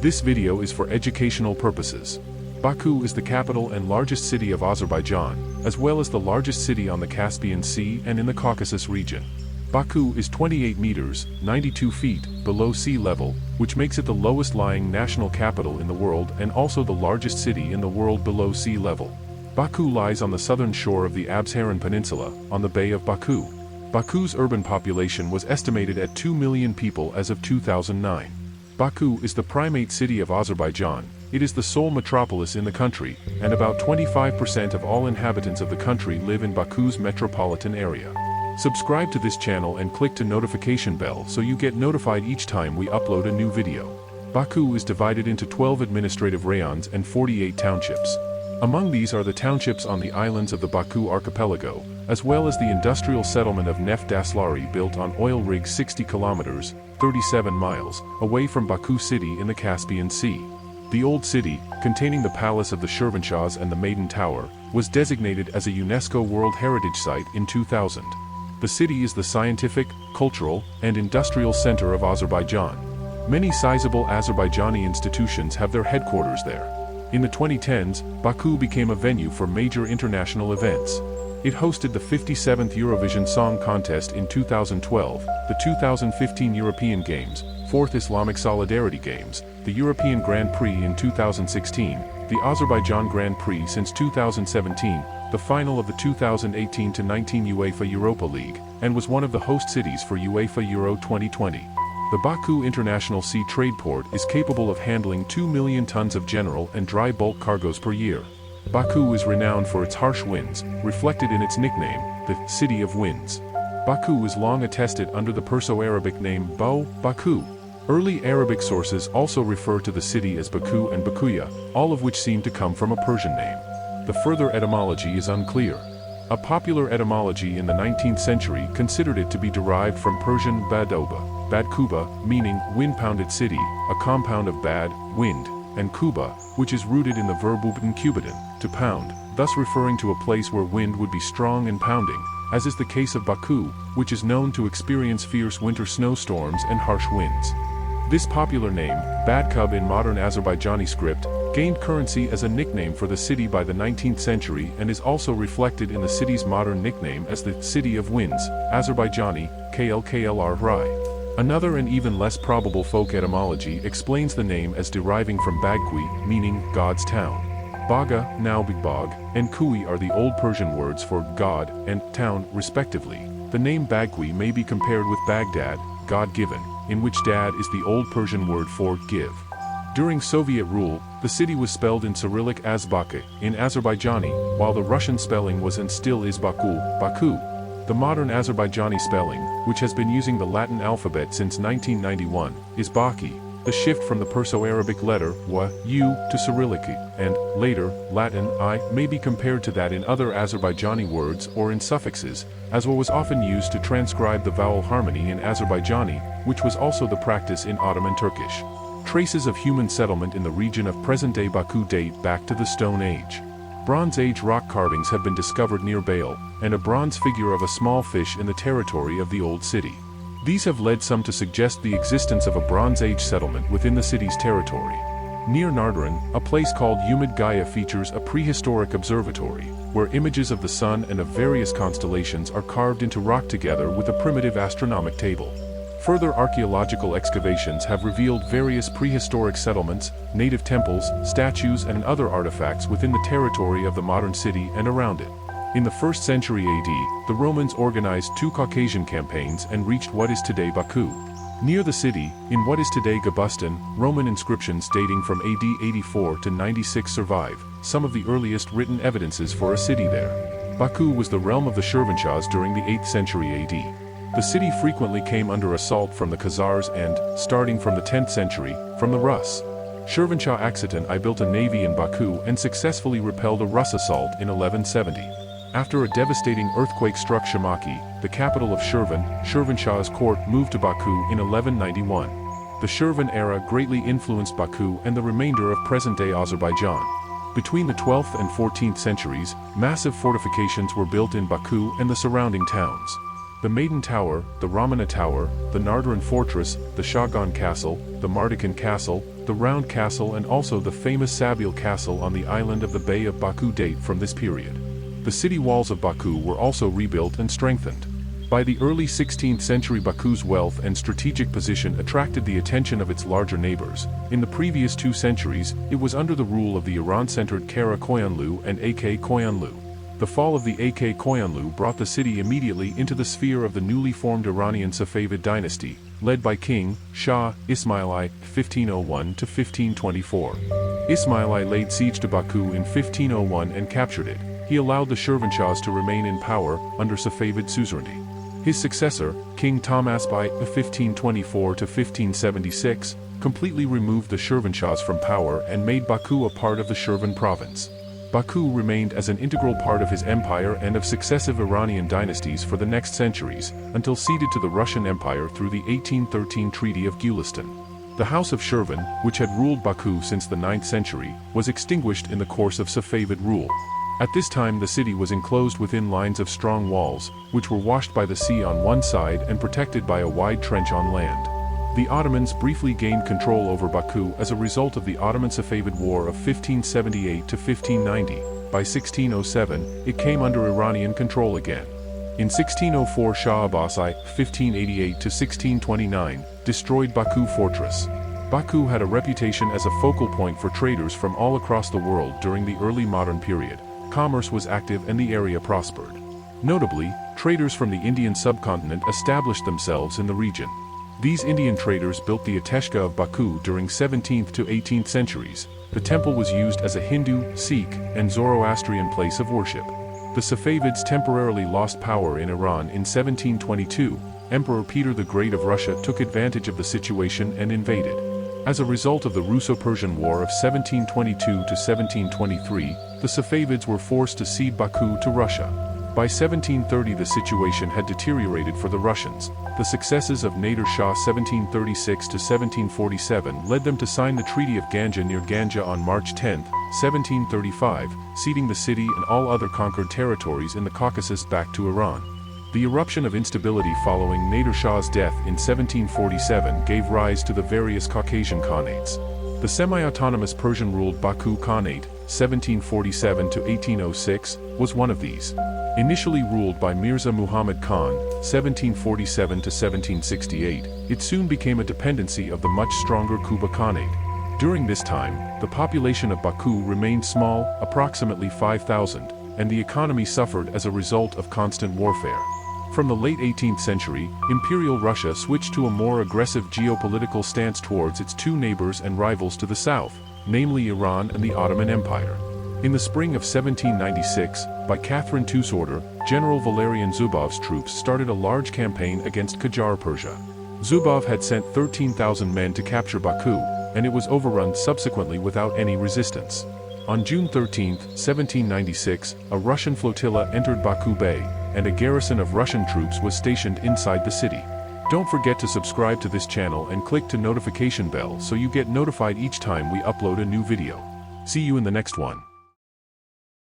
This video is for educational purposes. Baku is the capital and largest city of Azerbaijan, as well as the largest city on the Caspian Sea and in the Caucasus region. Baku is 28 meters, 92 feet, below sea level, which makes it the lowest lying national capital in the world and also the largest city in the world below sea level. Baku lies on the southern shore of the Absheron Peninsula, on the Bay of Baku. Baku's urban population was estimated at 2 million people as of 2009. Baku is the primate city of Azerbaijan. It is the sole metropolis in the country, and about 25% of all inhabitants of the country live in Baku's metropolitan area. Subscribe to this channel and click the notification bell so you get notified each time we upload a new video. Baku is divided into 12 administrative rayons and 48 townships. Among these are the townships on the islands of the Baku archipelago, as well as the industrial settlement of Neft Daslari built on oil rig 60 kilometers, 37 miles, away from Baku city in the Caspian Sea. The old city, containing the palace of the Shirvanshahs and the Maiden Tower, was designated as a UNESCO World Heritage Site in 2000. The city is the scientific, cultural, and industrial center of Azerbaijan. Many sizable Azerbaijani institutions have their headquarters there. In the 2010s, Baku became a venue for major international events. It hosted the 57th Eurovision Song Contest in 2012, the 2015 European Games, 4th Islamic Solidarity Games, the European Grand Prix in 2016, the Azerbaijan Grand Prix since 2017, the final of the 2018-19 UEFA Europa League, and was one of the host cities for UEFA Euro 2020. The Baku International Sea Trade Port is capable of handling 2 million tons of general and dry bulk cargoes per year. Baku is renowned for its harsh winds, reflected in its nickname, the City of Winds. Baku is long attested under the Perso-Arabic name Baku. Early Arabic sources also refer to the city as Baku and Bakuya, all of which seem to come from a Persian name. The further etymology is unclear. A popular etymology in the 19th century considered it to be derived from Persian Badoba, Badkuba, meaning wind-pounded city, a compound of bad, wind, and kuba, which is rooted in the verb kubatin, to pound, thus referring to a place where wind would be strong and pounding, as is the case of Baku, which is known to experience fierce winter snowstorms and harsh winds. This popular name, Badkub in modern Azerbaijani script, gained currency as a nickname for the city by the 19th century and is also reflected in the city's modern nickname as the City of Winds, Azerbaijani, KLKLR Rai. Another and even less probable folk etymology explains the name as deriving from Bagkui, meaning God's town. Baga, now Bigbog, and Kui are the Old Persian words for God and town, respectively. The name Bagkui may be compared with Baghdad, God-given, in which dad is the Old Persian word for give. During Soviet rule, the city was spelled in Cyrillic as Baku, in Azerbaijani, while the Russian spelling was and still is Baku. The modern Azerbaijani spelling, which has been using the Latin alphabet since 1991, is Baki. The shift from the Perso-Arabic letter wa, u to Cyrillic and, later, Latin I may be compared to that in other Azerbaijani words or in suffixes, as what was often used to transcribe the vowel harmony in Azerbaijani, which was also the practice in Ottoman Turkish. Traces of human settlement in the region of present-day Baku date back to the Stone Age. Bronze Age rock carvings have been discovered near Bale, and a bronze figure of a small fish in the territory of the old city. These have led some to suggest the existence of a Bronze Age settlement within the city's territory. Near Nardaran, a place called Umid Gaya features a prehistoric observatory, where images of the sun and of various constellations are carved into rock together with a primitive astronomic table. Further archaeological excavations have revealed various prehistoric settlements, native temples, statues and other artifacts within the territory of the modern city and around it. In the 1st century AD, the Romans organized 2 Caucasian campaigns and reached what is today Baku. Near the city, in what is today Gabustan, Roman inscriptions dating from AD 84 to 96 survive, some of the earliest written evidences for a city there. Baku was the realm of the Shirvanshahs during the 8th century AD. The city frequently came under assault from the Khazars and, starting from the 10th century, from the Rus. Shirvanshah Aksatan I built a navy in Baku and successfully repelled a Rus assault in 1170. After a devastating earthquake struck Shamaki, the capital of Shirvanshah's court moved to Baku in 1191. The Shirvan era greatly influenced Baku and the remainder of present-day Azerbaijan. Between the 12th and 14th centuries, massive fortifications were built in Baku and the surrounding towns. The Maiden Tower, the Ramana Tower, the Nardaran Fortress, the Shagan Castle, the Mardikan Castle, the Round Castle and also the famous Sabil Castle on the island of the Bay of Baku date from this period. The city walls of Baku were also rebuilt and strengthened. By the early 16th century, Baku's wealth and strategic position attracted the attention of its larger neighbors. In the previous 2 centuries, it was under the rule of the Iran-centered Kara Koyunlu and AK Koyunlu. The fall of the AK Koyunlu brought the city immediately into the sphere of the newly formed Iranian Safavid dynasty, led by King Shah Ismail I, 1501–1524. Ismail I laid siege to Baku in 1501 and captured it. He allowed the Shirvanshahs to remain in power under Safavid suzerainty. His successor, King Tahmasp I, 1524–1576, completely removed the Shirvanshahs from power and made Baku a part of the Shirvan province. Baku remained as an integral part of his empire and of successive Iranian dynasties for the next centuries, until ceded to the Russian Empire through the 1813 Treaty of Gulistan. The House of Shirvan, which had ruled Baku since the 9th century, was extinguished in the course of Safavid rule. At this time the city was enclosed within lines of strong walls, which were washed by the sea on one side and protected by a wide trench on land. The Ottomans briefly gained control over Baku as a result of the Ottoman-Safavid War of 1578–1590. By 1607, it came under Iranian control again. In 1604 Shah Abbas I, 1588–1629, destroyed Baku fortress. Baku had a reputation as a focal point for traders from all across the world during the early modern period. Commerce was active and the area prospered. Notably, traders from the Indian subcontinent established themselves in the region. These Indian traders built the Ateshka of Baku during 17th to 18th centuries. The temple was used as a Hindu, Sikh, and Zoroastrian place of worship. The Safavids temporarily lost power in Iran in 1722. Emperor Peter the Great of Russia took advantage of the situation and invaded. As a result of the Russo-Persian War of 1722 to 1723, the Safavids were forced to cede Baku to Russia. By 1730 the situation had deteriorated for the Russians. The successes of Nader Shah 1736 to 1747 led them to sign the Treaty of Ganja near Ganja on March 10, 1735, ceding the city and all other conquered territories in the Caucasus back to Iran. The eruption of instability following Nader Shah's death in 1747 gave rise to the various Caucasian Khanates. The semi-autonomous Persian-ruled Baku Khanate, 1747 to 1806, was one of these. Initially ruled by Mirza Muhammad Khan, 1747 to 1768, it soon became a dependency of the much stronger Kuba Khanate. During this time, the population of Baku remained small, approximately 5,000, and the economy suffered as a result of constant warfare. From the late 18th century, Imperial Russia switched to a more aggressive geopolitical stance towards its 2 neighbors and rivals to the south, namely Iran and the Ottoman Empire. In the spring of 1796, by Catherine II's order, General Valerian Zubov's troops started a large campaign against Qajar Persia. Zubov had sent 13,000 men to capture Baku, and it was overrun subsequently without any resistance. On June 13, 1796, a Russian flotilla entered Baku Bay, and a garrison of Russian troops was stationed inside the city. Don't forget to subscribe to this channel and click the notification bell so you get notified each time we upload a new video. See you in the next one.